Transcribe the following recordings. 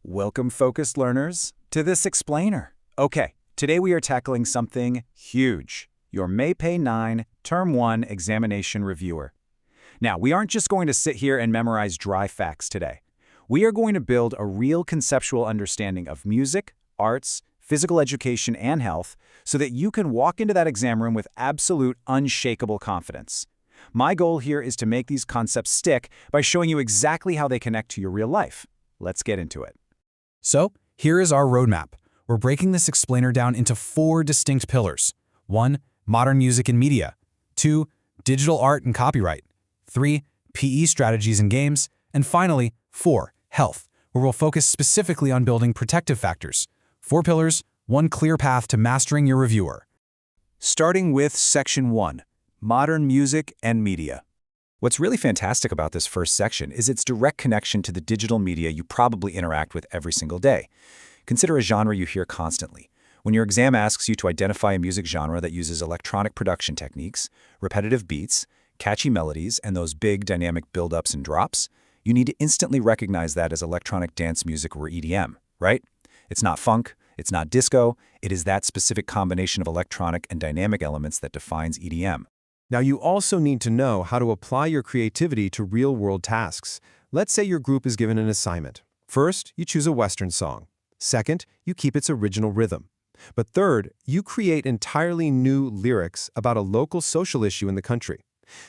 Welcome, focused learners, to this explainer. Okay, today we are tackling something huge, your MAPEH-9 Term 1 Examination Reviewer. Now, we aren't just going to sit here and memorize dry facts today. We are going to build a real conceptual understanding of music, arts, physical education, and health so that you can walk into that exam room with absolute, unshakable confidence. My goal here is to make these concepts stick by showing you exactly how they connect to your real life. Let's get into it. So, here is our roadmap. We're breaking this explainer down into 4 distinct pillars. 1. Modern music and media. 2. Digital art and copyright. 3. PE strategies and games. And finally, 4. Health, where we'll focus specifically on building protective factors. 4 pillars, 1 clear path to mastering your reviewer. Starting with Section 1, Modern Music and Media. What's really fantastic about this first section is its direct connection to the digital media you probably interact with every single day. Consider a genre you hear constantly. When your exam asks you to identify a music genre that uses electronic production techniques, repetitive beats, catchy melodies, and those big dynamic build-ups and drops, you need to instantly recognize that as electronic dance music or EDM, right? It's not funk, it's not disco, it is that specific combination of electronic and dynamic elements that defines EDM. Now, you also need to know how to apply your creativity to real-world tasks. Let's say your group is given an assignment. First, you choose a Western song. Second, you keep its original rhythm. But third, you create entirely new lyrics about a local social issue in the country.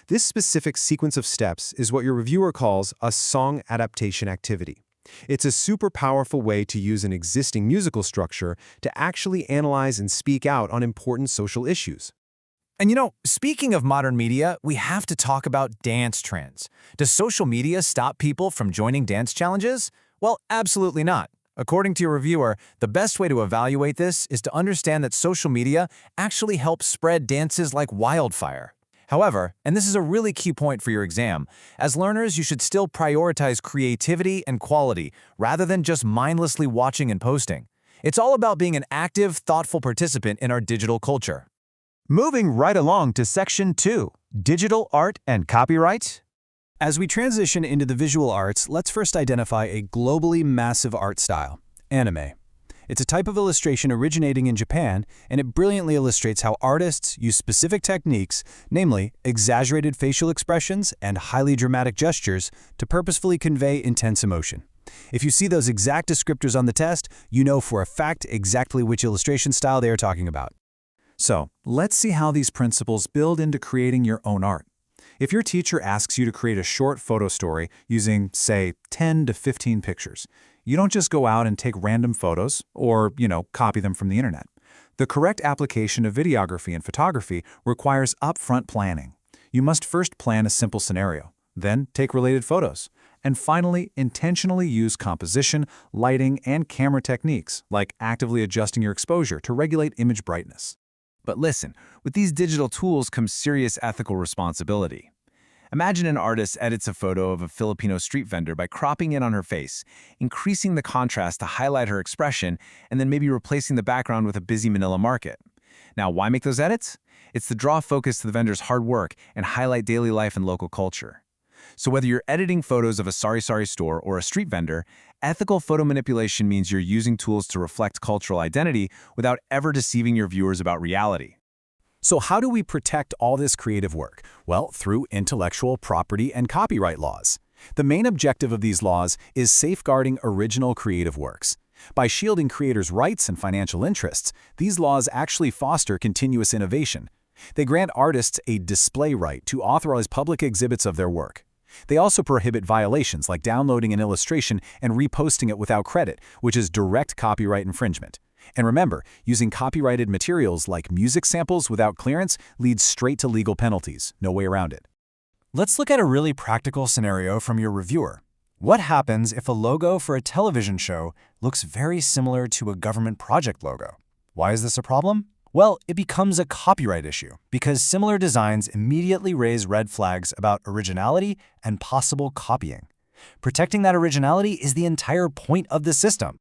This specific sequence of steps is what your reviewer calls a song adaptation activity. It's a super powerful way to use an existing musical structure to actually analyze and speak out on important social issues. And speaking of modern media, we have to talk about dance trends. Does social media stop people from joining dance challenges? Well, absolutely not. According to your reviewer, the best way to evaluate this is to understand that social media actually helps spread dances like wildfire. However, and this is a really key point for your exam, as learners you should still prioritize creativity and quality rather than just mindlessly watching and posting. It's all about being an active, thoughtful participant in our digital culture. Moving right along to Section 2, Digital Art and Copyright. As we transition into the visual arts, let's first identify a globally massive art style, anime. It's a type of illustration originating in Japan, and it brilliantly illustrates how artists use specific techniques, namely exaggerated facial expressions and highly dramatic gestures, to purposefully convey intense emotion. If you see those exact descriptors on the test, you know for a fact exactly which illustration style they are talking about. So, let's see how these principles build into creating your own art. If your teacher asks you to create a short photo story using, say, 10 to 15 pictures, you don't just go out and take random photos or, copy them from the internet. The correct application of videography and photography requires upfront planning. You must first plan a simple scenario, then take related photos, and finally intentionally use composition, lighting, and camera techniques, like actively adjusting your exposure to regulate image brightness. But listen, with these digital tools comes serious ethical responsibility. Imagine an artist edits a photo of a Filipino street vendor by cropping in on her face, increasing the contrast to highlight her expression, and then maybe replacing the background with a busy Manila market. Now, why make those edits? It's to draw focus to the vendor's hard work and highlight daily life and local culture. So whether you're editing photos of a sari-sari store or a street vendor, ethical photo manipulation means you're using tools to reflect cultural identity without ever deceiving your viewers about reality. So how do we protect all this creative work? Well, through intellectual property and copyright laws. The main objective of these laws is safeguarding original creative works. By shielding creators' rights and financial interests, these laws actually foster continuous innovation. They grant artists a display right to authorize public exhibits of their work. They also prohibit violations like downloading an illustration and reposting it without credit, which is direct copyright infringement. And remember, using copyrighted materials like music samples without clearance leads straight to legal penalties. No way around it. Let's look at a really practical scenario from your reviewer. What happens if a logo for a television show looks very similar to a government project logo? Why is this a problem? Well, it becomes a copyright issue because similar designs immediately raise red flags about originality and possible copying. Protecting that originality is the entire point of the system.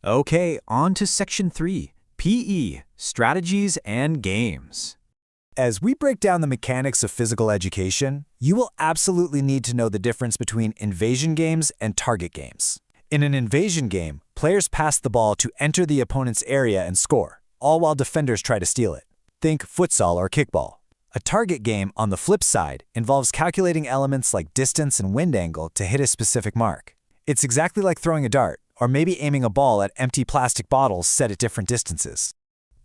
Okay, on to Section 3, PE, Strategies and Games. As we break down the mechanics of physical education, you will absolutely need to know the difference between invasion games and target games. In an invasion game, Players pass the ball to enter the opponent's area and score, all while defenders try to steal it. Think futsal or kickball. A target game, on the flip side, involves calculating elements like distance and wind angle to hit a specific mark. It's exactly like throwing a dart, or maybe aiming a ball at empty plastic bottles set at different distances.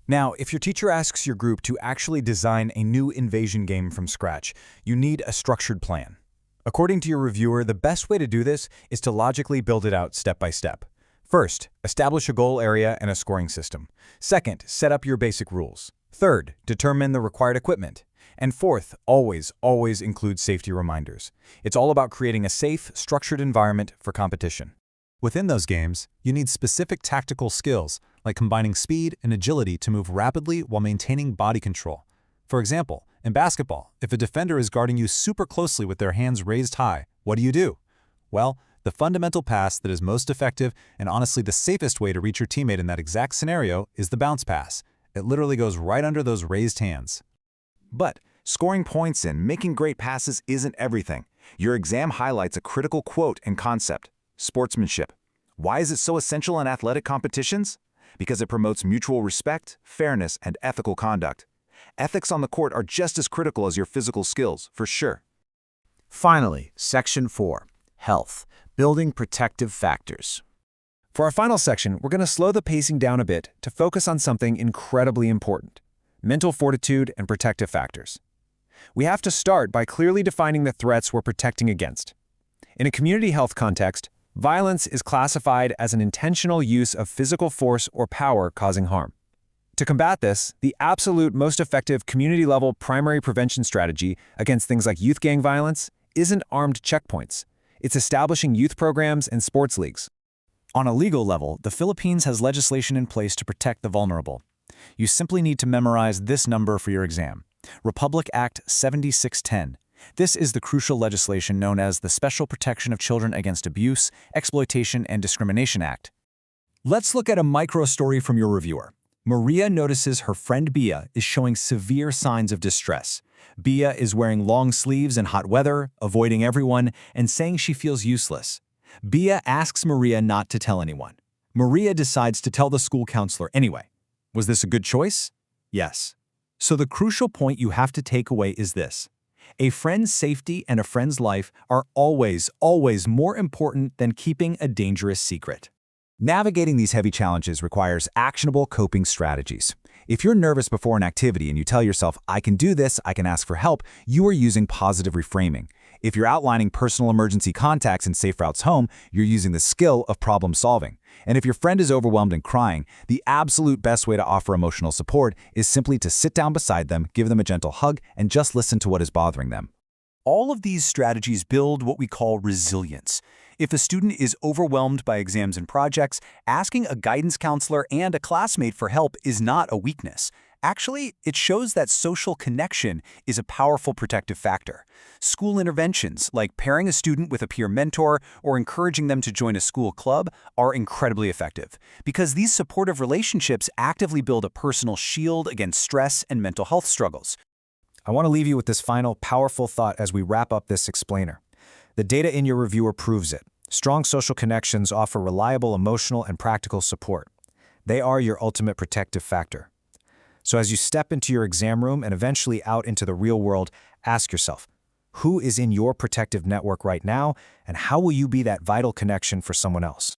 Now, if your teacher asks your group to actually design a new invasion game from scratch, you need a structured plan. According to your reviewer, the best way to do this is to logically build it out step by step. First, establish a goal area and a scoring system. Second, set up your basic rules. Third, determine the required equipment. And fourth, always include safety reminders. It's all about creating a safe, structured environment for competition. Within those games, you need specific tactical skills, like combining speed and agility to move rapidly while maintaining body control. For example, in basketball, if a defender is guarding you super closely with their hands raised high, what do? Well, the fundamental pass that is most effective and honestly the safest way to reach your teammate in that exact scenario is the bounce pass. It literally goes right under those raised hands. But scoring points and making great passes isn't everything. Your exam highlights a critical quote and concept: sportsmanship. Why is it so essential in athletic competitions? Because it promotes mutual respect, fairness, and ethical conduct. Ethics on the court are just as critical as your physical skills, for sure. Finally, Section 4, Health, Building Protective Factors. For our final section, we're going to slow the pacing down a bit to focus on something incredibly important: mental fortitude and protective factors. We have to start by clearly defining the threats we're protecting against. In a community health context, violence is classified as an intentional use of physical force or power causing harm. To combat this, the absolute most effective community-level primary prevention strategy against things like youth gang violence isn't armed checkpoints. It's establishing youth programs and sports leagues. On a legal level, the Philippines has legislation in place to protect the vulnerable. You simply need to memorize this number for your exam: Republic Act 7610. This is the crucial legislation known as the Special Protection of Children Against Abuse, Exploitation, and Discrimination Act. Let's look at a micro-story from your reviewer. Maria notices her friend Bia is showing severe signs of distress. Bia is wearing long sleeves in hot weather, avoiding everyone, and saying she feels useless. Bia asks Maria not to tell anyone. Maria decides to tell the school counselor anyway. Was this a good choice? Yes. So the crucial point you have to take away is this: a friend's safety and a friend's life are always more important than keeping a dangerous secret. Navigating these heavy challenges requires actionable coping strategies. If you're nervous before an activity and you tell yourself, "I can do this, I can ask for help," you are using positive reframing. If you're outlining personal emergency contacts and safe routes home, you're using the skill of problem solving. And if your friend is overwhelmed and crying, the absolute best way to offer emotional support is simply to sit down beside them, give them a gentle hug, and just listen to what is bothering them. All of these strategies build what we call resilience. If a student is overwhelmed by exams and projects, asking a guidance counselor and a classmate for help is not a weakness. Actually, it shows that social connection is a powerful protective factor. School interventions, like pairing a student with a peer mentor or encouraging them to join a school club, are incredibly effective, because these supportive relationships actively build a personal shield against stress and mental health struggles. I want to leave you with this final powerful thought as we wrap up this explainer. The data in your reviewer proves it. Strong social connections offer reliable emotional and practical support. They are your ultimate protective factor. So as you step into your exam room and eventually out into the real world, ask yourself, who is in your protective network right now, and how will you be that vital connection for someone else?